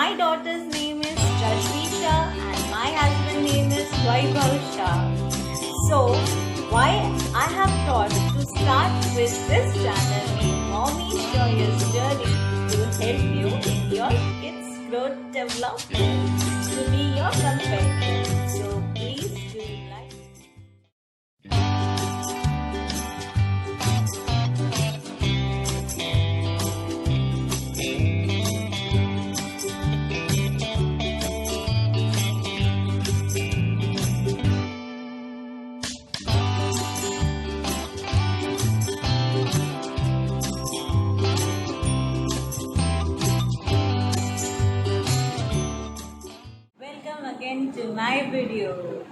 My daughter's name is Jashisha and my husband's name is Vaibhav Shah. So, why I have thought to start with this channel named Mommy's Joyous Journey to help you in your kids' growth development, to be your companion. So, please do like. Welcome again to my video,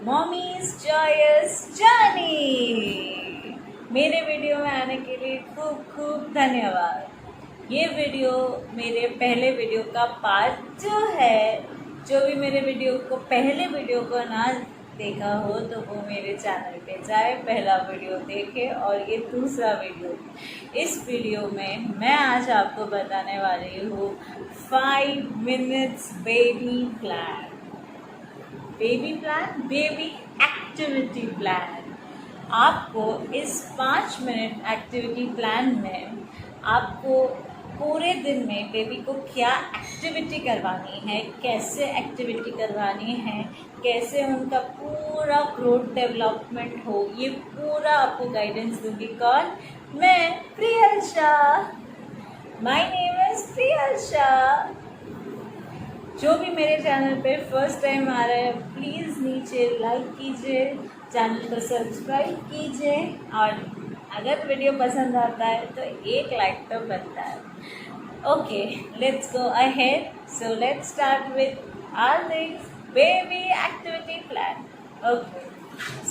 Mommy's Joyous Journey. मेरे video में आने के लिए खूब खूब धन्यवाद। ये video मेरे पहले वीडियो का पार्ट 2 है। जो भी मेरे पहले वीडियो को ना देखा हो तो वो मेरे चैनल पे जाए, पहला वीडियो देखे और ये दूसरा वीडियो। इस वीडियो में मैं आज आपको बताने वाली हूँ 5 minutes baby plan. Baby activity plan. आपको इस 5 मिनट एक्टिविटी प्लान में आपको पूरे दिन में बेबी को क्या एक्टिविटी करवानी है, कैसे एक्टिविटी करवानी है, कैसे उनका पूरा ग्रोथ डेवलपमेंट हो, ये पूरा आपको गाइडेंस दूंगी। कौन? मैं, Priyal Shah. My name is Priyal Shah. जो भी मेरे चैनल पे फर्स्ट टाइम आ रहा है प्लीज़ नीचे लाइक कीजिए, चैनल को सब्सक्राइब कीजिए और अगर वीडियो पसंद आता है तो एक लाइक तो बनता है। Okay, let's go ahead. So let's start with our things baby activity plan. Okay,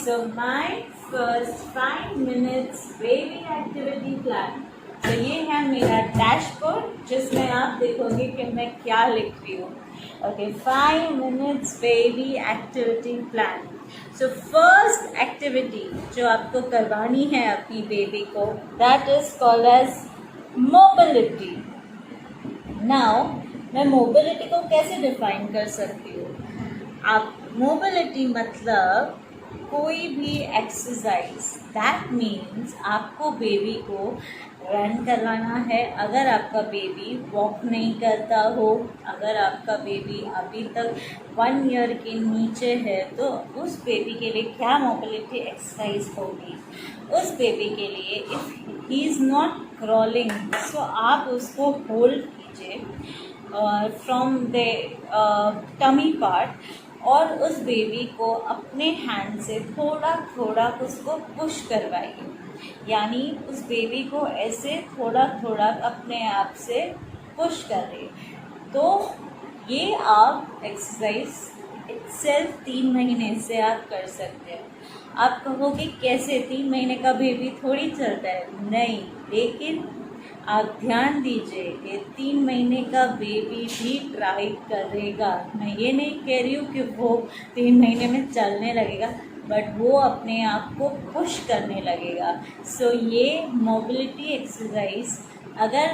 so my first 5 minutes baby activity plan. तो ये है मेरा डैशबोर्ड जिसमें आप देखोगे कि मैं क्या लिख रही हूँ। Okay, 5 minutes baby activity plan. So first activity जो आपको करवानी है अपनी बेबी को, that is called as mobility. Now मैं मोबिलिटी को कैसे डिफाइन कर सकती हूँ? आप मोबिलिटी मतलब कोई भी एक्सरसाइज, दैट मीन्स आपको बेबी को रन करवाना है। अगर आपका बेबी वॉक नहीं करता हो, अगर आपका बेबी अभी तक 1 year के नीचे है, तो उस बेबी के लिए क्या मोबिलिटी एक्सरसाइज होगी? उस बेबी के लिए if he is not crawling, so आप उसको होल्ड कीजिए फ्रॉम द टमी पार्ट और उस बेबी को अपने हैंड से थोड़ा थोड़ा उसको पुश करवाइए। यानी उस बेबी को ऐसे थोड़ा थोड़ा अपने आप से पुश करें। तो ये आप एक्सरसाइज इटसेल्फ 3 महीने से आप कर सकते हैं। आप कहोगे कैसे, 3 महीने का बेबी थोड़ी चलता है? नहीं, लेकिन आप ध्यान दीजिए कि 3 महीने का बेबी भी ट्राई करेगा। मैं ये नहीं कह रही हूँ कि वो 3 महीने में चलने लगेगा, बट वो अपने आप को पुश करने लगेगा। सो ये मोबिलिटी एक्सरसाइज अगर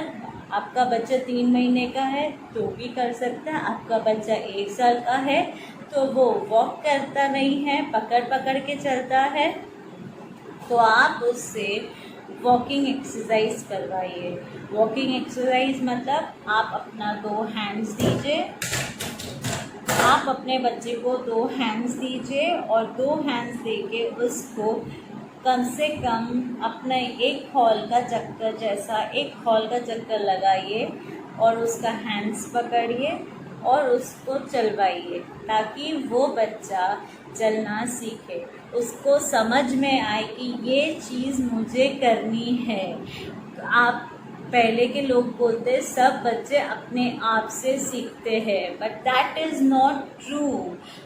आपका बच्चा 3 महीने का है तो भी कर सकता है। आपका बच्चा 1 साल का है तो वो वॉक करता नहीं है, पकड़ पकड़ के चलता है, तो आप उससे वॉकिंग एक्सरसाइज करवाइए। वॉकिंग एक्सरसाइज मतलब आप अपना 2 हैंड्स दीजिए, आप अपने बच्चे को 2 हैंड्स दीजिए और 2 हैंड्स देके उसको कम से कम अपने एक हॉल का चक्कर लगाइए और उसका हैंड्स पकड़िए और उसको चलवाइए ताकि वो बच्चा चलना सीखे, उसको समझ में आए कि ये चीज़ मुझे करनी है। तो आप पहले के लोग बोलते हैं सब बच्चे अपने आप से सीखते हैं, but that is not true.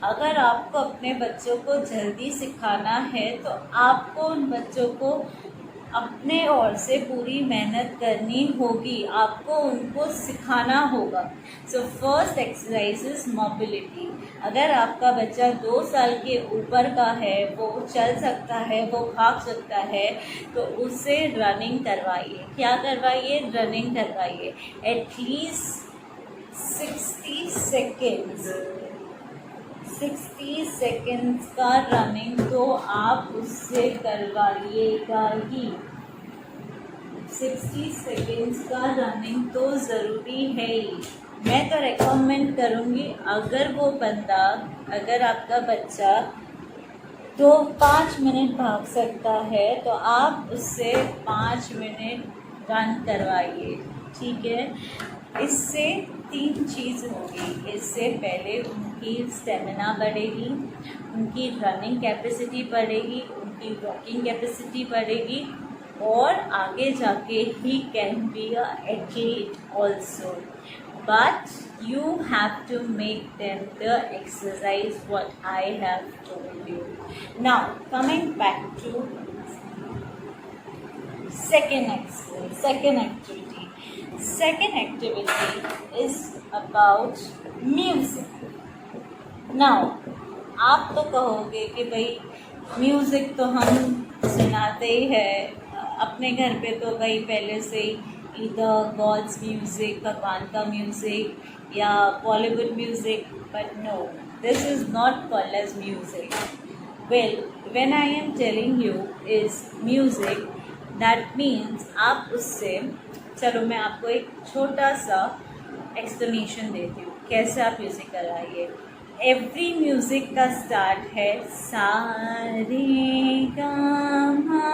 अगर आपको अपने बच्चों को जल्दी सिखाना है तो आपको उन बच्चों को अपने ओर से पूरी मेहनत करनी होगी, आपको उनको सिखाना होगा। So first exercise is mobility. अगर आपका बच्चा 2 साल के ऊपर का है, वो चल सकता है, वो भाग सकता है, तो उससे रनिंग करवाइए। क्या करवाइए? रनिंग करवाइए। एटलीस्ट 60 सेकेंड्स का रनिंग तो आप उससे करवाइएगा ही। 60 सेकेंड्स का रनिंग तो ज़रूरी है ही। मैं तो रेकमेंड करूँगी, अगर आपका बच्चा तो 5 मिनट भाग सकता है तो आप उससे 5 मिनट रन करवाइए, ठीक है। इससे 3 चीज़ होगी। इससे पहले उनकी स्टेमिना बढ़ेगी, उनकी रनिंग कैपेसिटी बढ़ेगी, उनकी वॉकिंग कैपेसिटी बढ़ेगी, और आगे जाके he can be a athlete also. But you have to make them the exercise what I have told you. Now coming back to second activity. Second activity is about music. Now आप तो कहोगे कि भाई music तो हम सुनाते ही है अपने घर पे, तो भाई पहले से ही इधर गॉड्स म्यूज़िक, भगवान का म्यूज़िक या Bollywood music, but no, this is not called as music. Well, when I am telling you is music, that means आप उससे, चलो मैं आपको एक छोटा सा एक्सप्लेनेशन देती हूँ कैसे आप म्यूज़िक कराइए। एवरी म्यूज़िक का स्टार्ट है सा रे गा मा।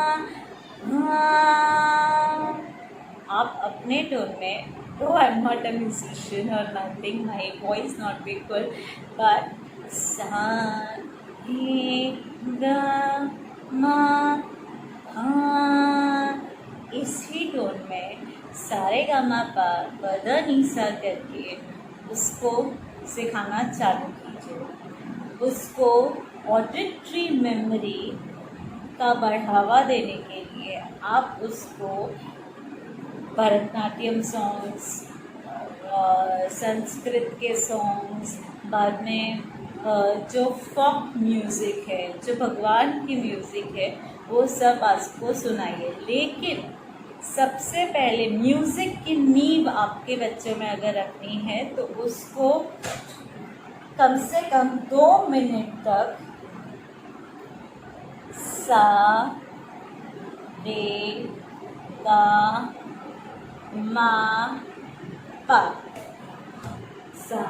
आप अपने टोन में, तो I am not a musician और nothing, my voice not be good, but सा रे गा मा इसी टोन में सारे गा मा पा द नी सा करके उसको सिखाना चालू कीजिए। उसको ऑडिटरी मेमोरी का बढ़ावा देने के लिए आप उसको भरतनाट्यम सॉन्ग्स, संस्कृत के सॉन्ग्स, बाद में जो फॉक म्यूज़िक है, जो भगवान की म्यूज़िक है, वो सब आपको सुनाइए। लेकिन सबसे पहले म्यूज़िक की नींव आपके बच्चों में अगर रखनी है तो उसको कम से कम 2 मिनट तक सा रे गा मा पा, सा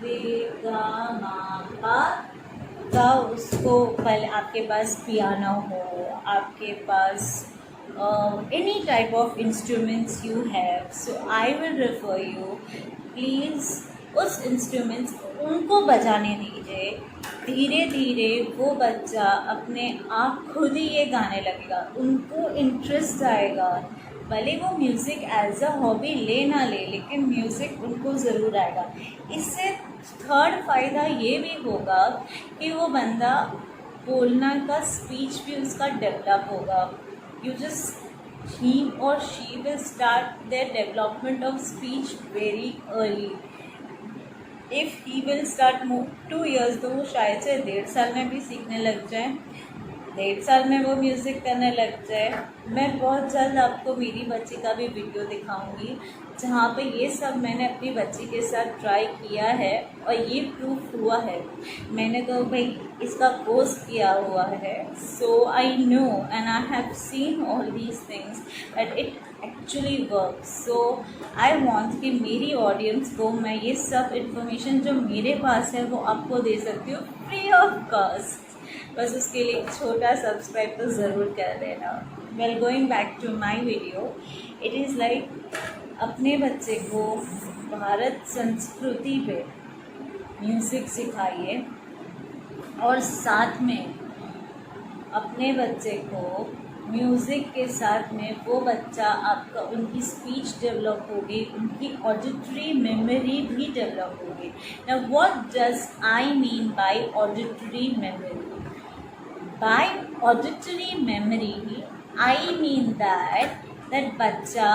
रे गा मा पा का उसको, पहले आपके पास पियानो हो, आपके पास any type of instruments you have, so I will refer you, please उस इंस्ट्रूमेंट्स उनको बजाने दीजिए। धीरे धीरे वो बच्चा अपने आप खुद ही ये गाने लगेगा, उनको इंटरेस्ट आएगा। भले वो म्यूज़िक एज अ हॉबी ले ना ले, लेकिन म्यूज़िक उनको ज़रूर आएगा। इससे थर्ड फ़ायदा ये भी होगा कि वो बंदा बोलना का स्पीच भी उसका डेवलप होगा। He or she will start their development of speech very early. If he will start 2 years, तो वो शायद से 1.5 साल में भी सीखने लग जाए, 1.5 साल में वो म्यूज़िक करने लग जाए। मैं बहुत जल्द आपको मेरी बच्ची का भी वीडियो दिखाऊंगी जहाँ पे ये सब मैंने अपनी बच्ची के साथ ट्राई किया है और ये प्रूफ हुआ है। मैंने तो भाई इसका कोर्स किया हुआ है, so I know and I have seen all these things that it actually work. So I want कि मेरी ऑडियंस को मैं ये सब इन्फॉर्मेशन जो मेरे पास है वो आपको दे सकती हूँ फ्री ऑफ कॉस्ट। बस उसके लिए छोटा सब्सक्राइब तो ज़रूर कर देना। Well, going back to my video, it is like अपने बच्चे को भारत संस्कृति पे म्यूज़िक सिखाइए और साथ में अपने बच्चे को म्यूज़िक के साथ में वो बच्चा आपका, उनकी स्पीच डेवलप होगी, उनकी ऑडिटरी मेमोरी भी डेवलप होगी। Now what does I mean by auditory memory? By auditory memory, I mean that बच्चा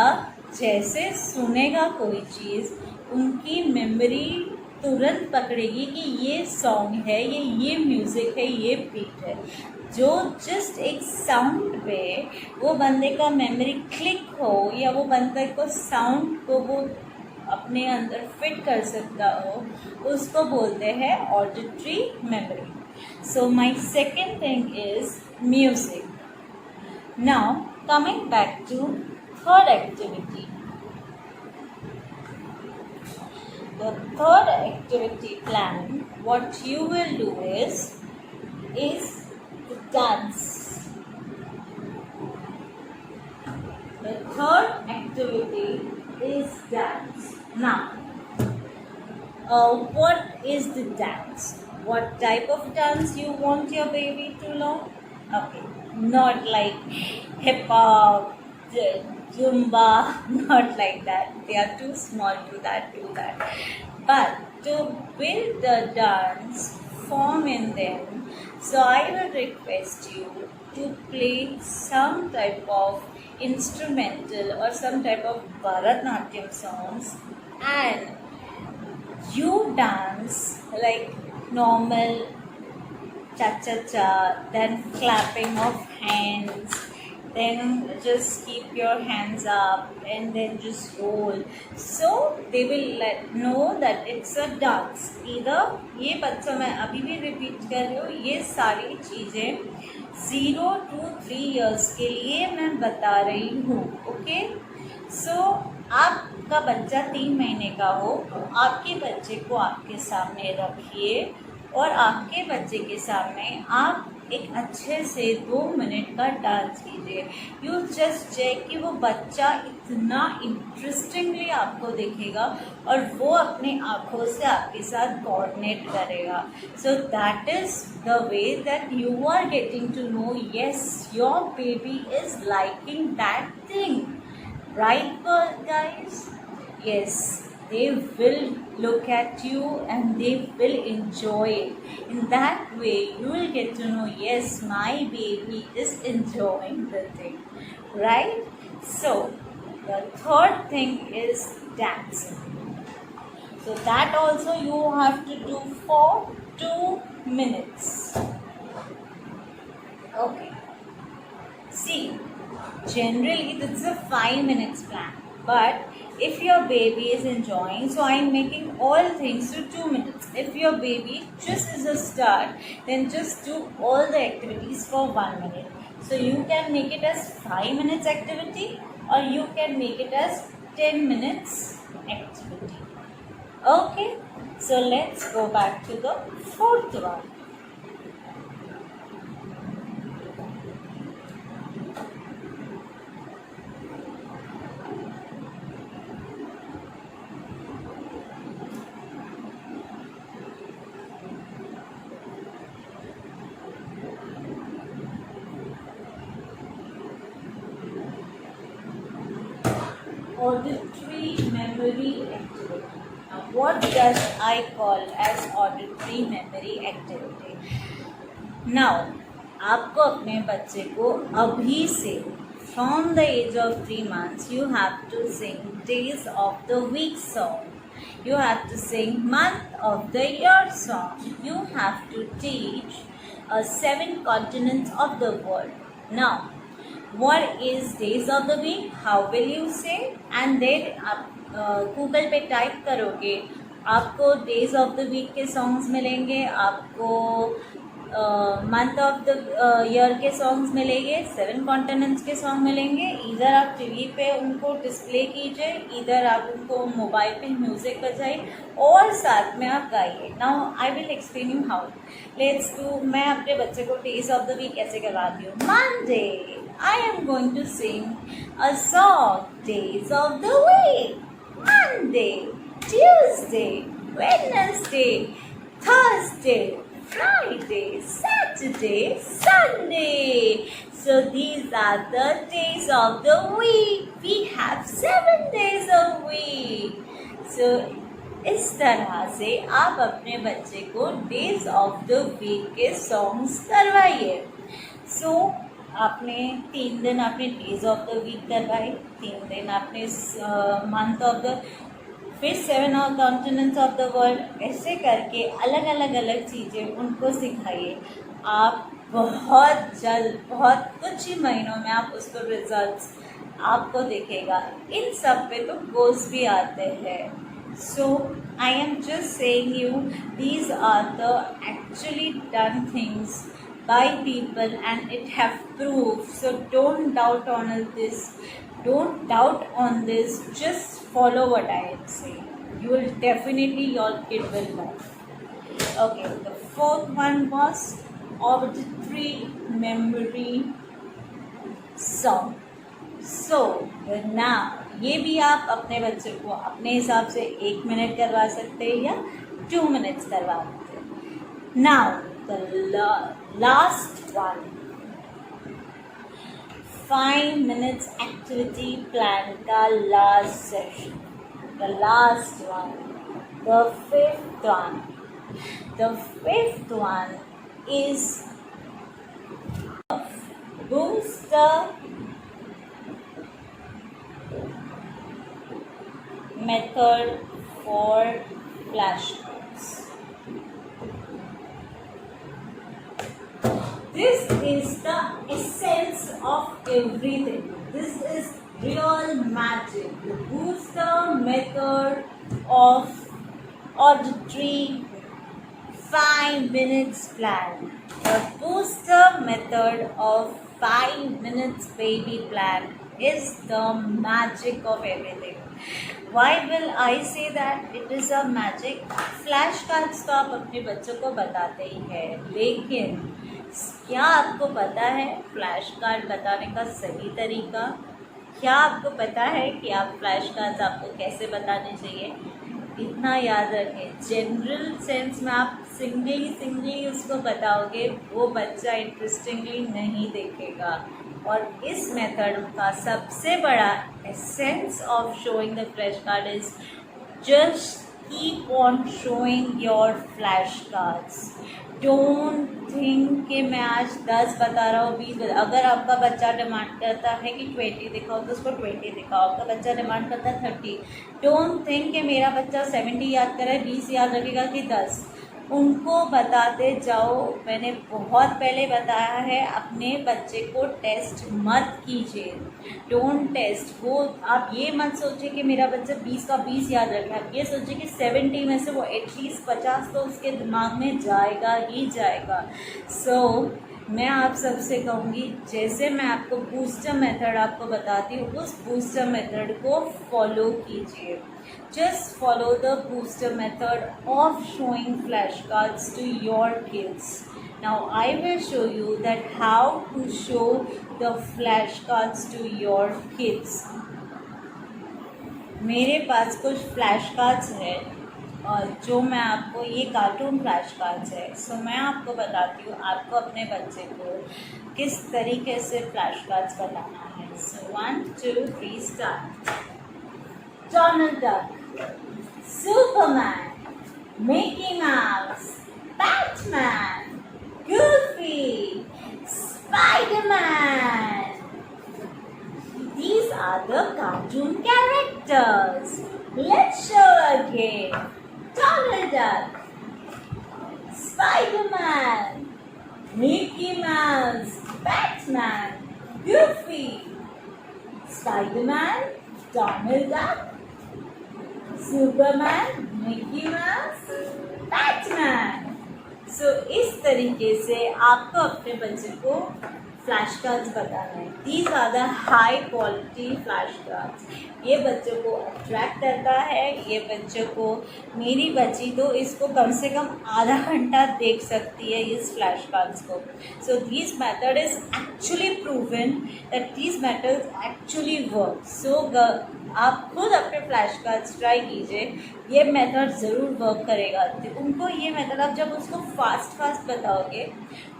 जैसे सुनेगा कोई चीज़, उनकी मेमोरी तुरंत पकड़ेगी कि ये सॉन्ग है, ये म्यूज़िक है, ये बीट है। जो जस्ट एक साउंड पे वो बंदे का मेमोरी क्लिक हो या वो बंदे को साउंड को वो अपने अंदर फिट कर सकता हो, उसको बोलते हैं auditory memory. So my second thing is music. Now coming back to third activity. The third activity plan, what you will do is the dance. The third activity is dance. Now, what is the dance? What type of dance you want your baby to learn? Okay, not like hip hop, Zumba, not like that. They are too small to do that. But to build the dance form in them, so I will request you to play some type of instrumental or some type of Bharatnatyam songs, and you dance like normal cha-cha-cha, then clapping of hands, then just keep your hands up and then just roll. So they will know that it's a dance. Either ये बच्चा, मैं अभी भी repeat कर रही हूँ, ये सारी चीज़ें 0 to 3 years के लिए मैं बता रही हूँ। ओके, सो आपका बच्चा 3 महीने का हो तो आपके बच्चे को आपके सामने रखिए और आपके बच्चे के सामने आप एक अच्छे से 2 मिनट का डांस कीजिए। यू जस्ट चेक कि वो बच्चा इतना इंटरेस्टिंगली आपको देखेगा और वो अपने आँखों से आपके साथ कोऑर्डिनेट करेगा। So that is the way that you are getting to know yes your baby is liking that thing, right guys? Yes, they will look at you and they will enjoy it. In that way, you will get to know, yes, my baby is enjoying the thing, right? So, the third thing is dancing. So, that also you have to do for 2 minutes. Okay. See, generally, this is a 5 minutes plan. But if your baby is enjoying, so I am making all things to 2 minutes. If your baby just is a start, then just do all the activities for 1 minute. So you can make it as 5 minutes activity or you can make it as 10 minutes activity. Okay, so let's go back to the fourth one. Auditory memory activity. Now, what does I call as auditory memory activity? Now, आपको अपने बच्चे को अभी से from the age of 3 months you have to sing days of the week song. You have to sing month of the year song. You have to teach 7 continents of the world. Now, what is days of the week? How will you say? And then आप Google पे type करोगे, आपको days of the week के songs मिलेंगे, आपको month of the year के songs मिलेंगे, 7 continents के सॉन्ग मिलेंगे। इधर आप टीवी पे उनको डिस्प्ले कीजिए, इधर आप उनको मोबाइल पे म्यूजिक बजाइए और साथ में आप गाइए। Now I will explain you how. Let's do. मैं अपने बच्चे को डेज ऑफ द वीक कैसे करवाती हूँ। Monday I am going to sing a song, days of the week. Monday, Tuesday, Wednesday, Thursday, Friday, Saturday, Sunday. So these are the days of the week. We have 7 days a week. So इस तरह से आप अपने बच्चे को days of the week के songs करवाइए। सो आपने 3 दिन आपने डेज ऑफ द वीक करवाए, 3 दिन आपने मंथ ऑफ द, फिर 7 कॉन्टिनेंट्स ऑफ द वर्ल्ड। ऐसे करके अलग अलग चीज़ें उनको सिखाइए। आप बहुत जल्द, बहुत कुछ ही महीनों में आप उसको रिजल्ट्स आपको दिखेगा। इन सब पे तो गोल्स भी आते हैं। So I am just saying you these are the actually done things by people and it have proof. So don't doubt on this, don't doubt on this, just follow what I am saying. You will definitely, your kid will love. Okay, the fourth one was auditory memory song. So now ये भी आप अपने बच्चे को अपने हिसाब से 1 minute करवा सकते हैं या 2 मिनट्स करवा सकते हैं। Now the last one, 5 minutes activity plan का last session, the last one, the fifth one. The fifth one is booster method for flashcards. This is the essence of everything. This is real magic. The booster method of auditory 5 minutes plan. The booster method of 5 minutes baby plan is the magic of everything. Why will I say that it is a magic? Flash cards तो आप अपने बच्चों को बताते ही हैं, लेकिन क्या आपको पता है फ्लैश कार्ड बताने का सही तरीका? क्या आपको पता है कि आप फ्लैश कार्ड्स आपको कैसे बताने चाहिए? इतना याद रखें, जनरल सेंस में आप सिंगली उसको बताओगे, वो बच्चा इंटरेस्टिंगली नहीं देखेगा। और इस मेथड का सबसे बड़ा essence of showing the flash card is just keep on showing your flash cards. Don't think कि मैं आज 10 बता रहा हूँ, 20 बता। अगर आपका बच्चा डिमांड करता है कि 20 दिखाओ तो उसको 20 दिखाओ। आपका बच्चा डिमांड करता है 30। डोंट थिंक कि मेरा बच्चा 70 याद करे, 20 याद रखेगा कि 10। उनको बताते जाओ। मैंने बहुत पहले बताया है, अपने बच्चे को टेस्ट मत कीजिए, डोंट टेस्ट। वो आप ये मत सोचिए कि मेरा बच्चा 20 का 20 याद रखे, आप ये सोचिए कि 70 में से वो एटलीस्ट 50 तो उसके दिमाग में जाएगा ही जाएगा। सो मैं आप सबसे कहूँगी, जैसे मैं आपको बूस्टर मेथड आपको बताती हूँ, उस बूस्टर मेथड को फॉलो कीजिए। Just follow the booster method of showing flashcards to your kids. Now I will show you that how to show the flashcards to your kids. मेरे पास कुछ फ्लैशकार्ड्स है और जो मैं आपको, ये कार्टून फ्लैश कार्ड्स है। सो मैं आपको बताती हूँ आपको अपने बच्चे को किस तरीके से फ्लैश कार्ड्स बताना है। सो 1 2 3 start. Donald duck, Superman, Mickey Mouse, Batman, Goofy, Spider-Man. These are the cartoon characters. Let's show again. Donald Duck, Spider-Man, Mickey Mouse, Batman, Goofy, Spider-Man, Donald Duck, Superman, Mickey Mouse, Batman. So इस तरीके से आपको अपने बच्चे को flash cards बताना है। These are the high quality flash cards. ये बच्चों को अट्रैक्ट करता है, ये बच्चों को, मेरी बच्ची तो इसको कम से कम आधा घंटा देख सकती है इस फ्लैश कार्ड्स को। So this method is actually proven that this method actually work. So आप खुद अपने फ्लैश कार्ड्स ट्राई कीजिए, ये मेथड ज़रूर वर्क करेगा। तो उनको ये मेथड आप जब उसको फास्ट बताओगे,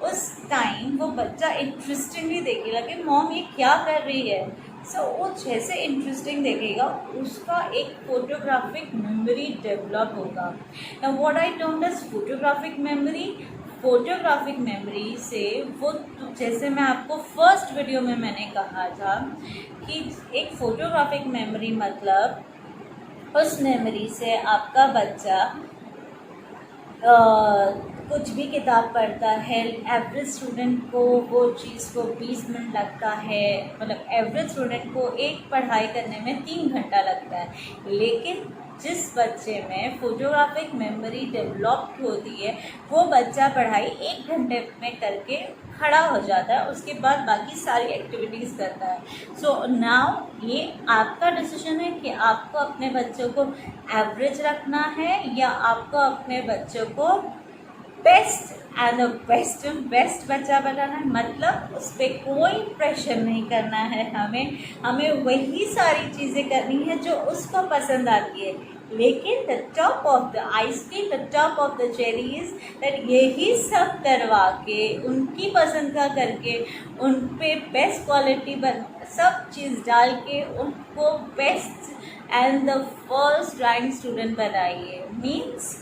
उस टाइम वो बच्चा इंटरेस्टिंगली देखेगा कि मॉम ये क्या कर रही है। सो वो जैसे इंटरेस्टिंग देखेगा, उसका एक फोटोग्राफिक मेमोरी डेवलप होगा। Now what I termed as photographic memory, photographic memory से वो, जैसे मैं आपको फर्स्ट वीडियो में मैंने कहा था कि एक फोटोग्राफिक मेमोरी मतलब उस मेमोरी से आपका बच्चा कुछ भी किताब पढ़ता है, एवरेज स्टूडेंट को वो चीज़ को 20 मिनट लगता है, मतलब एवरेज स्टूडेंट को एक पढ़ाई करने में 3 घंटा लगता है। लेकिन जिस बच्चे में फोटोग्राफिक मेमोरी डेवलप्ड होती है, वो बच्चा पढ़ाई 1 घंटे में करके खड़ा हो जाता है, उसके बाद बाकी सारी एक्टिविटीज़ करता है। सो नाउ ये आपका डिसीजन है कि आपको अपने बच्चों को एवरेज रखना है या आपको अपने बच्चों को बेस्ट एंड बेस्ट बच्चा बनाना है। मतलब उस पर कोई प्रेशर नहीं करना है, हमें वही सारी चीज़ें करनी है जो उसको पसंद आती है। लेकिन the top of the ice cream, the top of the cherry is that यही सब करवा के, उनकी पसंद का करके, उन पे बेस्ट क्वालिटी सब चीज़ डाल के उनको best and the first rank student बनाइए। Means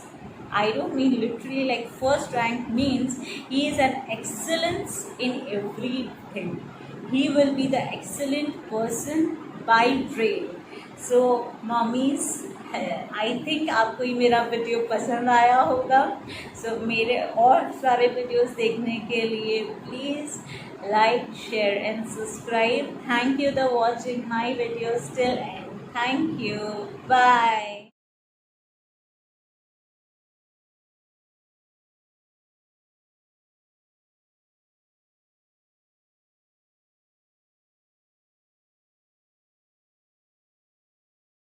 I don't mean literally like first rank, means he is an excellence in everything. He will be the excellent person by trade. So mommies, I think आपको ये मेरा video पसंद आया होगा। So मेरे और सारे वीडियोस देखने के लिए please like, share and subscribe. Thank you for watching my videos till end. Thank you. Bye.